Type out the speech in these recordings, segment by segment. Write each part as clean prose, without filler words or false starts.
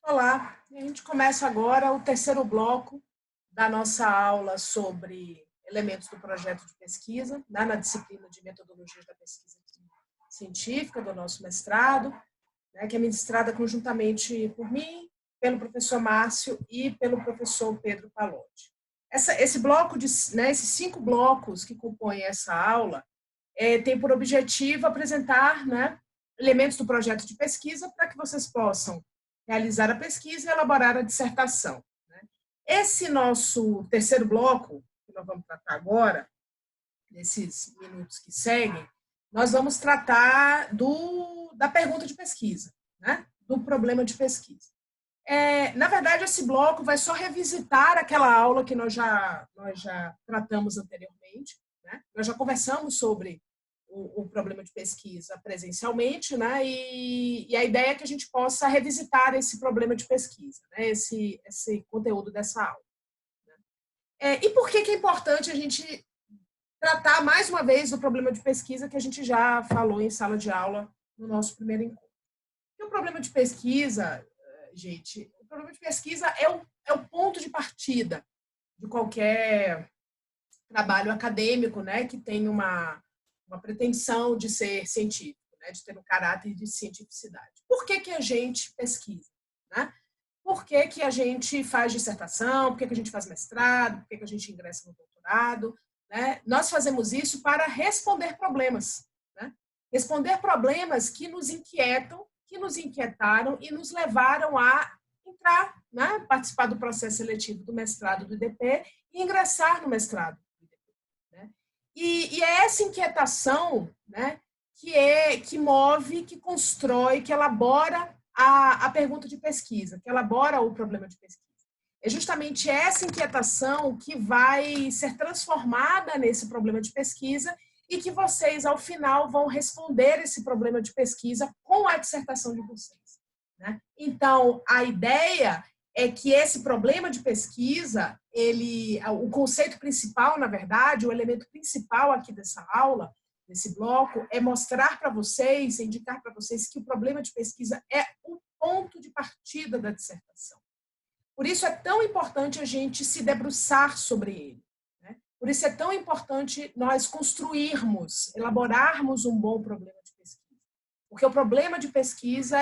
Olá, a gente começa agora o terceiro bloco da nossa aula sobre elementos do projeto de pesquisa, na disciplina de metodologias da pesquisa científica do nosso mestrado, que é ministrada conjuntamente por mim, pelo professor Márcio e pelo professor Pedro Palotti. Esse bloco, esses 5 blocos que compõem essa aula, tem por objetivo apresentar elementos do projeto de pesquisa para que vocês possam realizar a pesquisa e elaborar a dissertação. Esse nosso terceiro bloco, que nós vamos tratar agora, nesses minutos que seguem, nós vamos tratar da pergunta de pesquisa, do problema de pesquisa. Na verdade, esse bloco vai só revisitar aquela aula que nós já tratamos anteriormente. Nós já conversamos sobre o problema de pesquisa presencialmente, e a ideia é que a gente possa revisitar esse problema de pesquisa, esse conteúdo dessa aula. E por que é importante a gente tratar mais uma vez do problema de pesquisa que a gente já falou em sala de aula no nosso primeiro encontro? E o problema de pesquisa, gente, o problema de pesquisa é o ponto de partida de qualquer trabalho acadêmico, que tem uma pretensão de ser científico, de ter um caráter de cientificidade. Por que a gente pesquisa? Por que a gente faz dissertação? Por que a gente faz mestrado? Por que a gente ingressa no doutorado? Nós fazemos isso para responder problemas. Responder problemas que nos inquietam, que nos inquietaram e nos levaram a entrar, participar do processo seletivo do mestrado do IDP e ingressar no mestrado. E é essa inquietação que move, que constrói, que elabora a pergunta de pesquisa, que elabora o problema de pesquisa. É justamente essa inquietação que vai ser transformada nesse problema de pesquisa e que vocês, ao final, vão responder esse problema de pesquisa com a dissertação de vocês. Então, a ideia é que esse problema de pesquisa, o conceito principal, na verdade, o elemento principal aqui dessa aula, desse bloco, é mostrar para vocês, indicar para vocês que o problema de pesquisa é o ponto de partida da dissertação. Por isso é tão importante a gente se debruçar sobre ele. Por isso é tão importante nós construirmos, elaborarmos um bom problema de pesquisa. Porque o problema de pesquisa,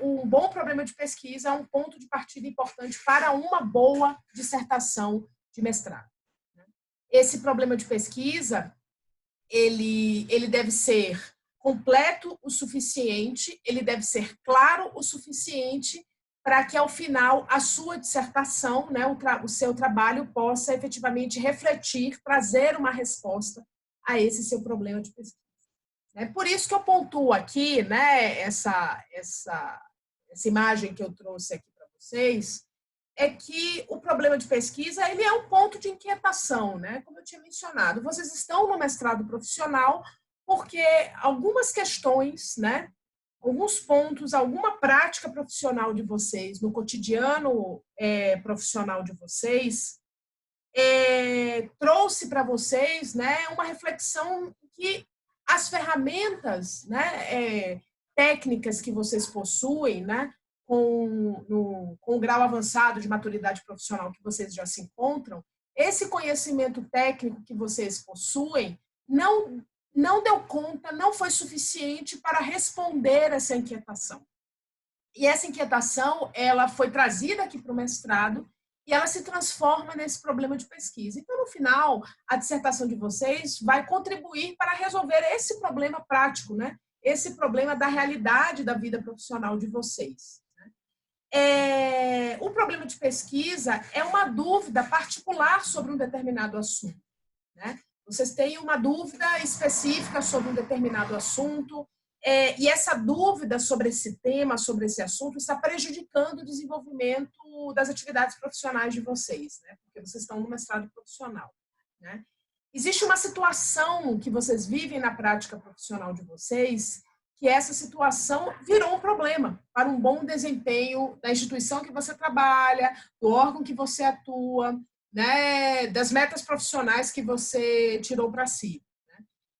um bom problema de pesquisa é um ponto de partida importante para uma boa dissertação de mestrado. Esse problema de pesquisa, ele deve ser completo o suficiente, ele deve ser claro o suficiente para que, ao final, a sua dissertação, o seu trabalho, possa efetivamente refletir, trazer uma resposta a esse seu problema de pesquisa. Por isso que eu pontuo aqui, essa imagem que eu trouxe aqui para vocês, é que o problema de pesquisa ele é um ponto de inquietação, como eu tinha mencionado. Vocês estão no mestrado profissional porque algumas questões, alguns pontos, alguma prática profissional de vocês, no cotidiano profissional de vocês, trouxe para vocês uma reflexão que as ferramentas técnicas que vocês possuem, com o grau avançado de maturidade profissional que vocês já se encontram, esse conhecimento técnico que vocês possuem não deu conta, não foi suficiente para responder essa inquietação. E essa inquietação, ela foi trazida aqui para o mestrado e ela se transforma nesse problema de pesquisa. Então, no final, a dissertação de vocês vai contribuir para resolver esse problema prático, esse problema da realidade da vida profissional de vocês. O problema de pesquisa é uma dúvida particular sobre um determinado assunto. Vocês têm uma dúvida específica sobre um determinado assunto, e essa dúvida sobre esse tema, sobre esse assunto, está prejudicando o desenvolvimento das atividades profissionais de vocês, porque vocês estão no mestrado profissional. Existe uma situação que vocês vivem na prática profissional de vocês, que essa situação virou um problema para um bom desempenho da instituição que você trabalha, do órgão que você atua, das metas profissionais que você tirou para si.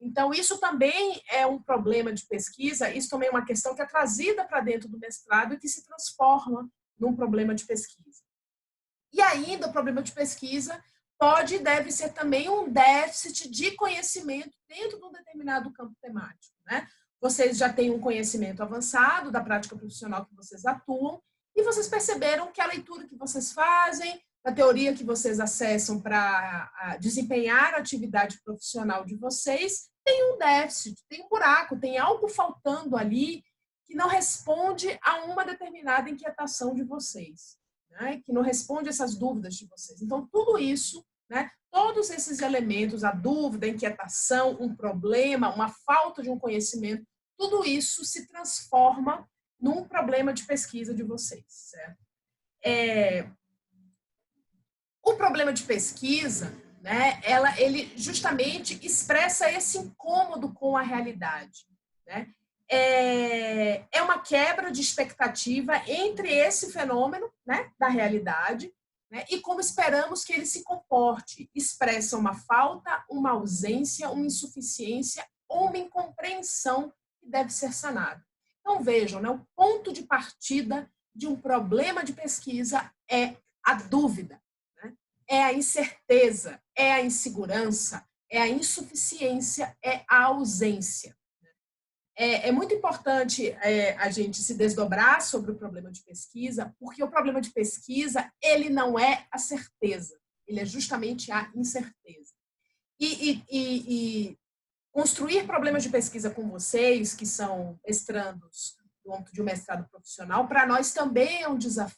Então, isso também é um problema de pesquisa, isso também é uma questão que é trazida para dentro do mestrado e que se transforma num problema de pesquisa. E ainda o problema de pesquisa pode e deve ser também um déficit de conhecimento dentro de um determinado campo temático, né? Vocês já têm um conhecimento avançado da prática profissional que vocês atuam e vocês perceberam que a leitura que vocês fazem, a teoria que vocês acessam para desempenhar a atividade profissional de vocês tem um déficit, tem um buraco, tem algo faltando ali que não responde a uma determinada inquietação de vocês, né? Que não responde a essas dúvidas de vocês. Então, tudo isso, né? Todos esses elementos, a dúvida, a inquietação, um problema, uma falta de um conhecimento, tudo isso se transforma num problema de pesquisa de vocês, certo? O problema de pesquisa, né, ele justamente expressa esse incômodo com a realidade, né? É uma quebra de expectativa entre esse fenômeno, né, da realidade, né, e como esperamos que ele se comporte. Expressa uma falta, uma ausência, uma insuficiência ou uma incompreensão que deve ser sanada. Então, vejam, né, o ponto de partida de um problema de pesquisa é a dúvida, né? É a incerteza, é a insegurança, é a insuficiência, é a ausência. É muito importante a gente se desdobrar sobre o problema de pesquisa, porque o problema de pesquisa, ele não é a certeza, ele é justamente a incerteza. E construir problemas de pesquisa com vocês, que são mestrandos do âmbito de um mestrado profissional, para nós também é um desafio.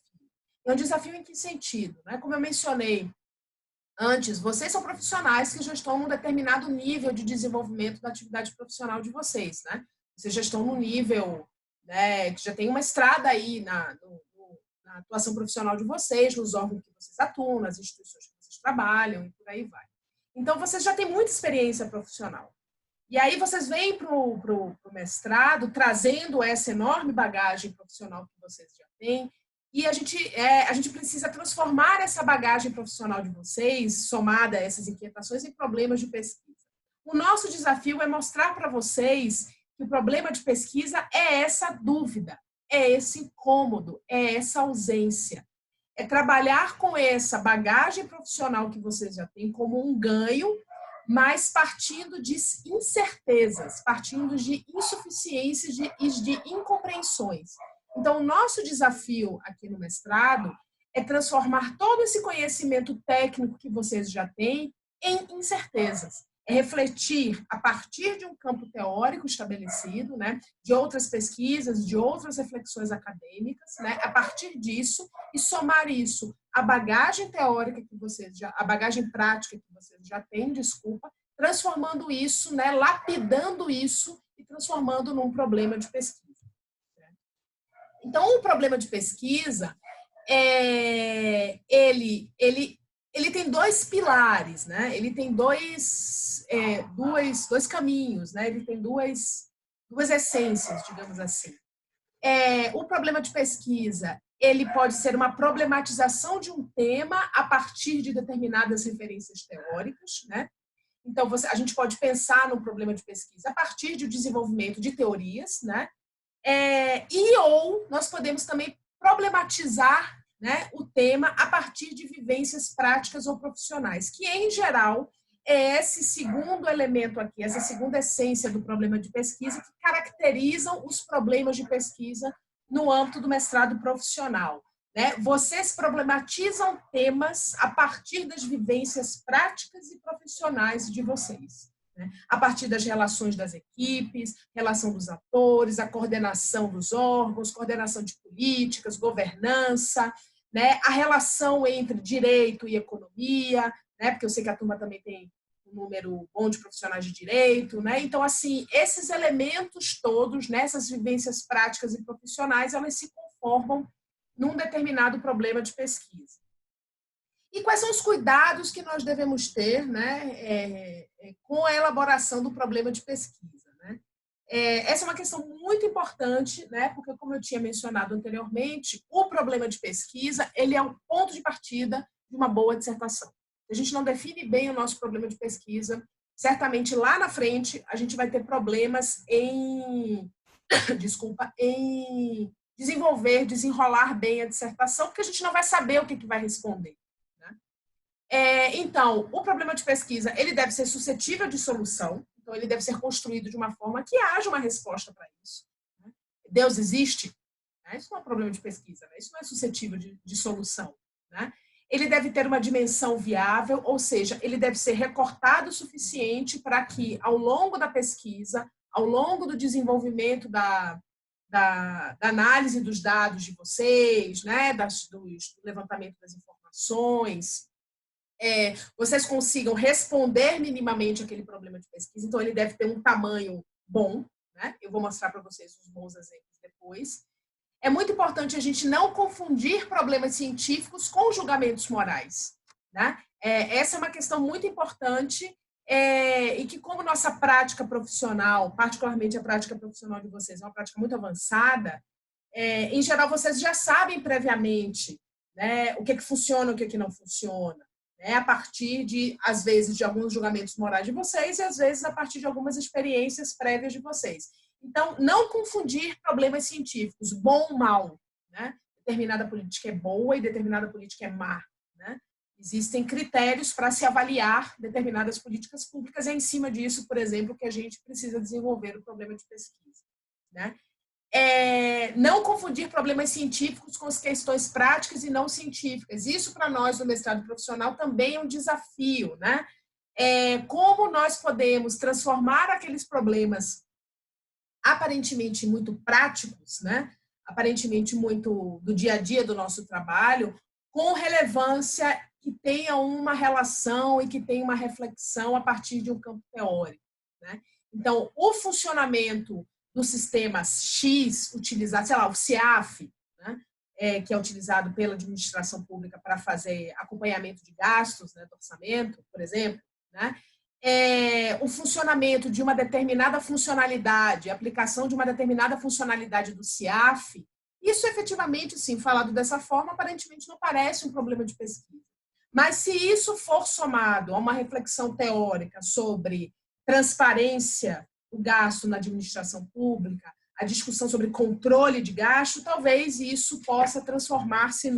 É um desafio em que sentido? Né? Como eu mencionei antes, vocês são profissionais que já estão num determinado nível de desenvolvimento da atividade profissional de vocês, né? Vocês já estão no nível, né, que já tem uma estrada aí na atuação profissional de vocês, nos órgãos que vocês atuam, nas instituições que vocês trabalham e por aí vai. Então, vocês já têm muita experiência profissional. E aí vocês vêm para o mestrado trazendo essa enorme bagagem profissional que vocês já têm, e a gente precisa transformar essa bagagem profissional de vocês, somada a essas inquietações, em problemas de pesquisa. O nosso desafio é mostrar para vocês que o problema de pesquisa é essa dúvida, é esse incômodo, é essa ausência. É trabalhar com essa bagagem profissional que vocês já têm como um ganho, mas partindo de incertezas, partindo de insuficiências e de incompreensões. Então, o nosso desafio aqui no mestrado é transformar todo esse conhecimento técnico que vocês já têm em incertezas. É refletir a partir de um campo teórico estabelecido, né, de outras pesquisas, de outras reflexões acadêmicas, né, a partir disso, e somar isso à bagagem teórica que vocês já, a bagagem prática que vocês já têm, transformando isso, né, lapidando isso e transformando num problema de pesquisa. Então, o problema de pesquisa, ele tem dois pilares, né? Ele tem dois caminhos, né? Ele tem duas essências, digamos assim. O problema de pesquisa, ele pode ser uma problematização de um tema a partir de determinadas referências teóricas, né? Então, a gente pode pensar no problema de pesquisa a partir do desenvolvimento de teorias, né? Ou nós podemos também problematizar, né, o tema a partir de vivências práticas ou profissionais, que, em geral, é esse segundo elemento aqui, essa segunda essência do problema de pesquisa que caracterizam os problemas de pesquisa no âmbito do mestrado profissional, né? Vocês problematizam temas a partir das vivências práticas e profissionais de vocês. A partir das relações das equipes, relação dos atores, a coordenação dos órgãos, coordenação de políticas, governança, né? A relação entre direito e economia, né? Porque eu sei que a turma também tem um número bom de profissionais de direito, né? Então, assim, esses elementos todos, nessas vivências práticas e profissionais, elas se conformam num determinado problema de pesquisa. E quais são os cuidados que nós devemos ter, né, com a elaboração do problema de pesquisa, né? Essa é uma questão muito importante, né, porque, como eu tinha mencionado anteriormente, o problema de pesquisa, ele é um ponto de partida de uma boa dissertação. Se a gente não define bem o nosso problema de pesquisa, certamente lá na frente a gente vai ter problemas em desenrolar bem a dissertação, porque a gente não vai saber o que vai responder. Né? Então, o problema de pesquisa ele deve ser suscetível de solução, então ele deve ser construído de uma forma que haja uma resposta para isso. Né? Deus existe? Né? Isso não é um problema de pesquisa, né? Isso não é suscetível de solução. Né? Ele deve ter uma dimensão viável, ou seja, ele deve ser recortado o suficiente para que, ao longo da pesquisa, ao longo do desenvolvimento da análise dos dados de vocês, né, do levantamento das informações, vocês consigam responder minimamente aquele problema de pesquisa. Então, ele deve ter um tamanho bom. Né? Eu vou mostrar para vocês os bons exemplos depois. É muito importante a gente não confundir problemas científicos com julgamentos morais. Né? Essa é uma questão muito importante e que, como nossa prática profissional, particularmente a prática profissional de vocês, é uma prática muito avançada, em geral, vocês já sabem previamente, né, o que funciona e o que não funciona, né, a partir de, às vezes, de alguns julgamentos morais de vocês e, às vezes, a partir de algumas experiências prévias de vocês. Então, não confundir problemas científicos, bom ou mal. Né? Determinada política é boa e determinada política é má. Né? Existem critérios para se avaliar determinadas políticas públicas e é em cima disso, por exemplo, que a gente precisa desenvolver o problema de pesquisa. Né? Não confundir problemas científicos com as questões práticas e não científicas. Isso, para nós, do mestrado profissional, também é um desafio. Né? Como nós podemos transformar aqueles problemas aparentemente muito práticos, né? Aparentemente muito do dia a dia do nosso trabalho, com relevância que tenha uma relação e que tenha uma reflexão a partir de um campo teórico. Né? Então, o funcionamento do sistema X, utilizado, sei lá, o CIAF, né? Que é utilizado pela administração pública para fazer acompanhamento de gastos, né, do orçamento, por exemplo, né? O funcionamento de uma determinada funcionalidade, a aplicação de uma determinada funcionalidade do CIAF, isso efetivamente, sim, falado dessa forma, aparentemente não parece um problema de pesquisa. Mas se isso for somado a uma reflexão teórica sobre transparência do gasto na administração pública, a discussão sobre controle de gasto, talvez isso possa transformar-se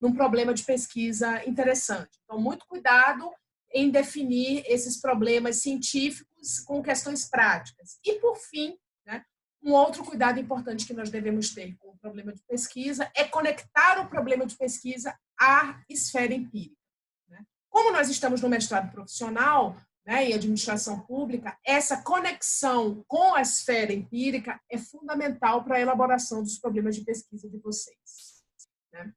num problema de pesquisa interessante. Então, muito cuidado em definir esses problemas científicos com questões práticas. E, por fim, né, um outro cuidado importante que nós devemos ter com o problema de pesquisa é conectar o problema de pesquisa à esfera empírica. Né? Como nós estamos no mestrado profissional, né, em administração pública, essa conexão com a esfera empírica é fundamental para a elaboração dos problemas de pesquisa de vocês. Né?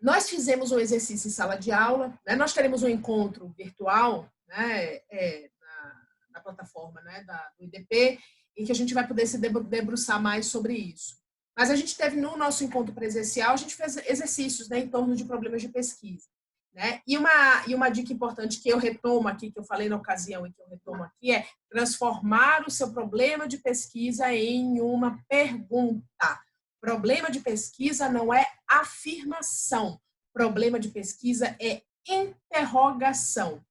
Nós fizemos um exercício em sala de aula, né? Nós teremos um encontro virtual, né, na plataforma, né, do IDP, em que a gente vai poder se debruçar mais sobre isso. Mas a gente teve, no nosso encontro presencial, a gente fez exercícios, né, em torno de problemas de pesquisa. Né? E uma dica importante que eu retomo aqui, que eu falei na ocasião e que eu retomo aqui, é transformar o seu problema de pesquisa em uma pergunta. Problema de pesquisa não é afirmação. Problema de pesquisa é interrogação.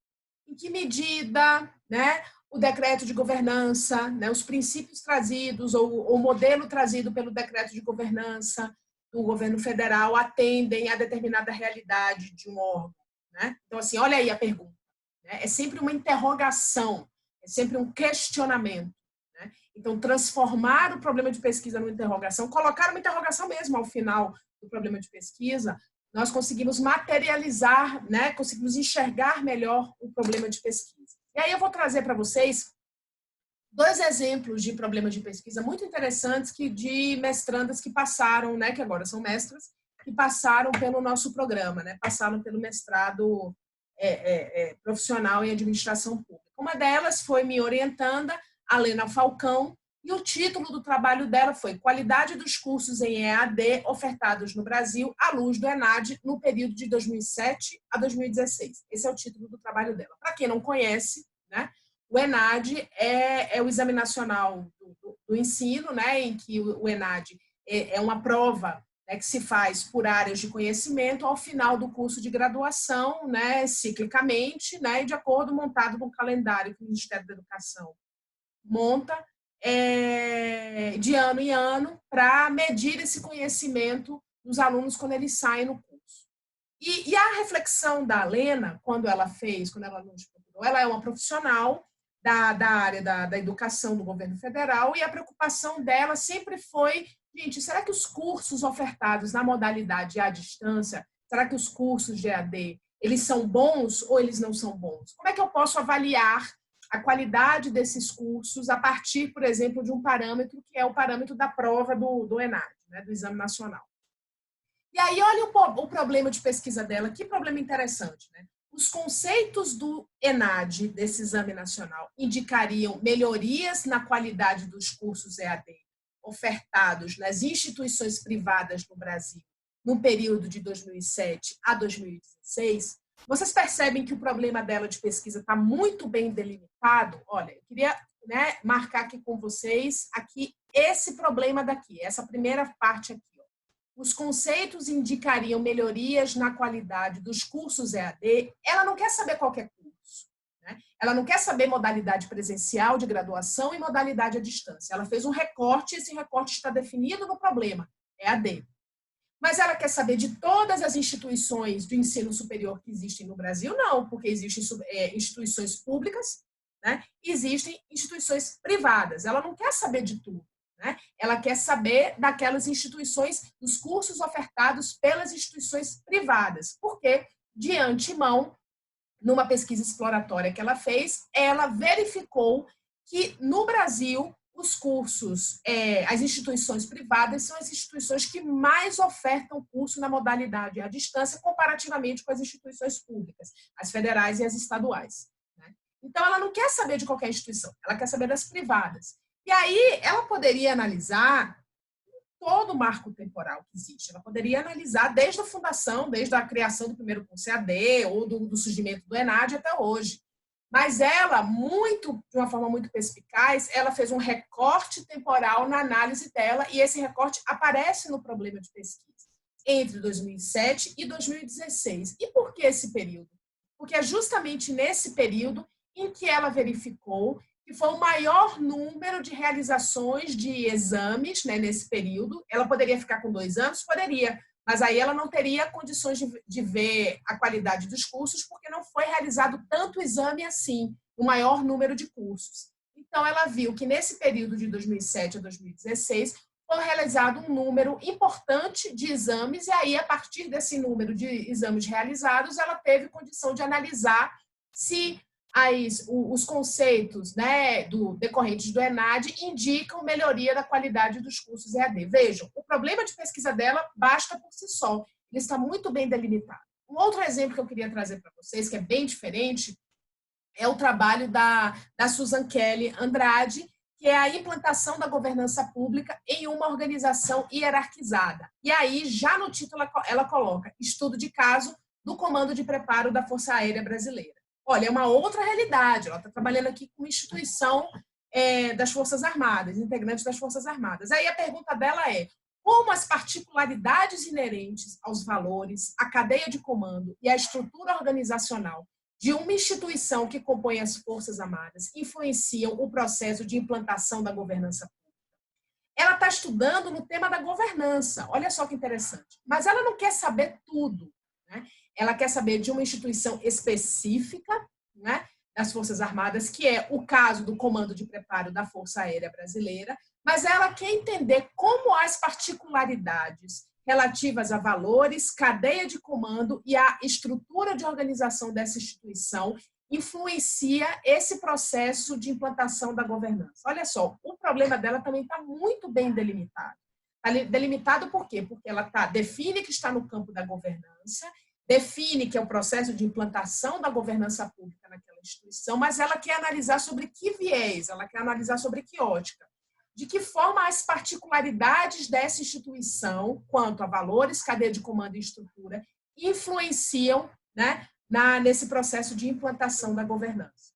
Em que medida, né, o decreto de governança, né, os princípios trazidos ou o modelo trazido pelo decreto de governança do governo federal atendem a determinada realidade de um órgão? Né? Então, assim, olha aí a pergunta. Né? É sempre uma interrogação, é sempre um questionamento. Então, transformar o problema de pesquisa numa interrogação, colocar uma interrogação mesmo ao final do problema de pesquisa, nós conseguimos materializar, né, conseguimos enxergar melhor o problema de pesquisa. E aí eu vou trazer para vocês 2 exemplos de problemas de pesquisa muito interessantes de mestrandas que passaram, né, que agora são mestras, que passaram pelo nosso programa, né, passaram pelo mestrado profissional em administração pública. Uma delas foi minha orientanda, a Lena Falcão, e o título do trabalho dela foi Qualidade dos cursos em EAD ofertados no Brasil à luz do ENAD no período de 2007 a 2016. Esse é o título do trabalho dela. Para quem não conhece, né, o ENAD é o Exame Nacional do Ensino, né, em que o ENAD é uma prova, né, que se faz por áreas de conhecimento ao final do curso de graduação, né, ciclicamente, né, de acordo montado com o calendário que o Ministério da Educação monta, de ano em ano para medir esse conhecimento dos alunos quando eles saem no curso. E a reflexão da Lena, quando ela nos procurou, ela é uma profissional da área da educação do governo federal, e a preocupação dela sempre foi, gente, será que os cursos ofertados na modalidade à distância, será que os cursos de EAD, eles são bons ou eles não são bons? Como é que eu posso avaliar a qualidade desses cursos a partir, por exemplo, de um parâmetro que é o parâmetro da prova do ENAD, né, do Exame Nacional? E aí, olha o problema de pesquisa dela, que problema interessante, né? Os conceitos do ENAD, desse Exame Nacional, indicariam melhorias na qualidade dos cursos EAD ofertados nas instituições privadas no Brasil no período de 2007 a 2016. Vocês percebem que o problema dela de pesquisa está muito bem delimitado? Olha, eu queria, né, marcar aqui com vocês aqui esse problema daqui, essa primeira parte aqui. Os conceitos indicariam melhorias na qualidade dos cursos EAD. Ela não quer saber qual é curso, né? Ela não quer saber modalidade presencial de graduação e modalidade à distância. Ela fez um recorte, e esse recorte está definido no problema, EAD. Mas ela quer saber de todas as instituições de ensino superior que existem no Brasil? Não, porque existem instituições públicas, né? Existem instituições privadas. Ela não quer saber de tudo. Né? Ela quer saber daquelas instituições, dos cursos ofertados pelas instituições privadas, porque, de antemão, numa pesquisa exploratória que ela fez, ela verificou que, no Brasil, os cursos, as instituições privadas são as instituições que mais ofertam curso na modalidade à distância, comparativamente com as instituições públicas, as federais e as estaduais. Né? Então, ela não quer saber de qualquer instituição, ela quer saber das privadas. E aí, ela poderia analisar todo o marco temporal que existe. Ela poderia analisar desde a fundação, desde a criação do primeiro curso EAD, ou do surgimento do ENAD até hoje. Mas ela, de uma forma muito perspicaz, ela fez um recorte temporal na análise dela, e esse recorte aparece no problema de pesquisa, entre 2007 e 2016. E por que esse período? Porque é justamente nesse período em que ela verificou que foi o maior número de realizações de exames, né, nesse período. Ela poderia ficar com 2 anos? Poderia, mas aí ela não teria condições de ver a qualidade dos cursos, porque não foi realizado tanto exame assim, o maior número de cursos. Então, ela viu que nesse período de 2007 a 2016 foi realizado um número importante de exames, e aí, a partir desse número de exames realizados, ela teve condição de analisar se os conceitos, né, decorrentes do ENAD indicam melhoria da qualidade dos cursos EAD. Vejam, o problema de pesquisa dela basta por si só, ele está muito bem delimitado. Um outro exemplo que eu queria trazer para vocês, que é bem diferente, é o trabalho da Susan Kelly Andrade, que é a implantação da governança pública em uma organização hierarquizada. E aí, já no título, ela coloca estudo de caso do Comando de Preparo da Força Aérea Brasileira. Olha, é uma outra realidade. Ela está trabalhando aqui com uma instituição das Forças Armadas, integrantes das Forças Armadas. Aí a pergunta dela é: como as particularidades inerentes aos valores, à cadeia de comando e à estrutura organizacional de uma instituição que compõe as Forças Armadas influenciam o processo de implantação da governança pública? Ela está estudando no tema da governança. Olha só que interessante. Mas ela não quer saber tudo, né? Ela quer saber de uma instituição específica, né, das Forças Armadas, que é o caso do Comando de Preparo da Força Aérea Brasileira, mas ela quer entender como as particularidades relativas a valores, cadeia de comando e a estrutura de organização dessa instituição influencia esse processo de implantação da governança. Olha só, o problema dela também está muito bem delimitado. Está delimitado por quê? Porque ela define que está no campo da governança, define que é o processo de implantação da governança pública naquela instituição, mas ela quer analisar sobre que viés, ela quer analisar sobre que ótica, de que forma as particularidades dessa instituição, quanto a valores, cadeia de comando e estrutura, influenciam, né, nesse processo de implantação da governança.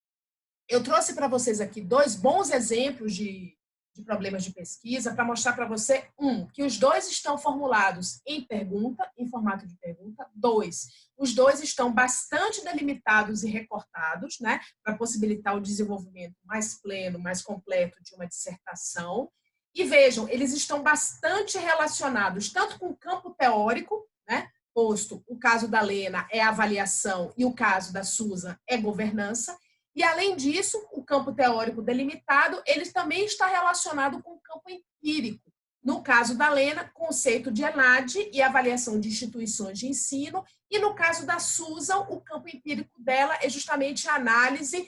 Eu trouxe para vocês aqui 2 bons exemplos de de problemas de pesquisa, para mostrar para você, que os dois estão formulados em pergunta, em formato de pergunta. 2, os dois estão bastante delimitados e recortados, né, para possibilitar o desenvolvimento mais pleno, mais completo de uma dissertação. E vejam, eles estão bastante relacionados, tanto com o campo teórico, né, posto o caso da Lena é avaliação e o caso da Susan é governança. E, além disso, o campo teórico delimitado, ele também está relacionado com o campo empírico. No caso da Lena, conceito de ENAD e avaliação de instituições de ensino. E, no caso da Susan, o campo empírico dela é justamente a análise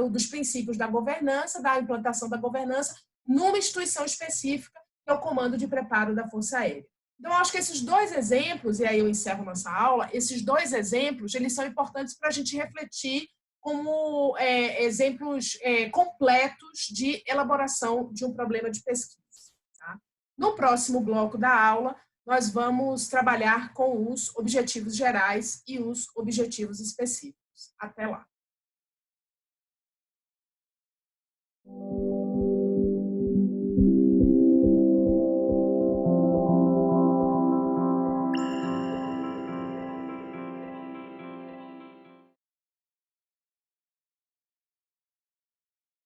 dos princípios da governança, da implantação da governança, numa instituição específica, que é o Comando de Preparo da Força Aérea. Então, eu acho que esses dois exemplos, e aí eu encerro nossa aula, esses dois exemplos, eles são importantes para a gente refletir como exemplos completos de elaboração de um problema de pesquisa. Tá? No próximo bloco da aula, nós vamos trabalhar com os objetivos gerais e os objetivos específicos. Até lá!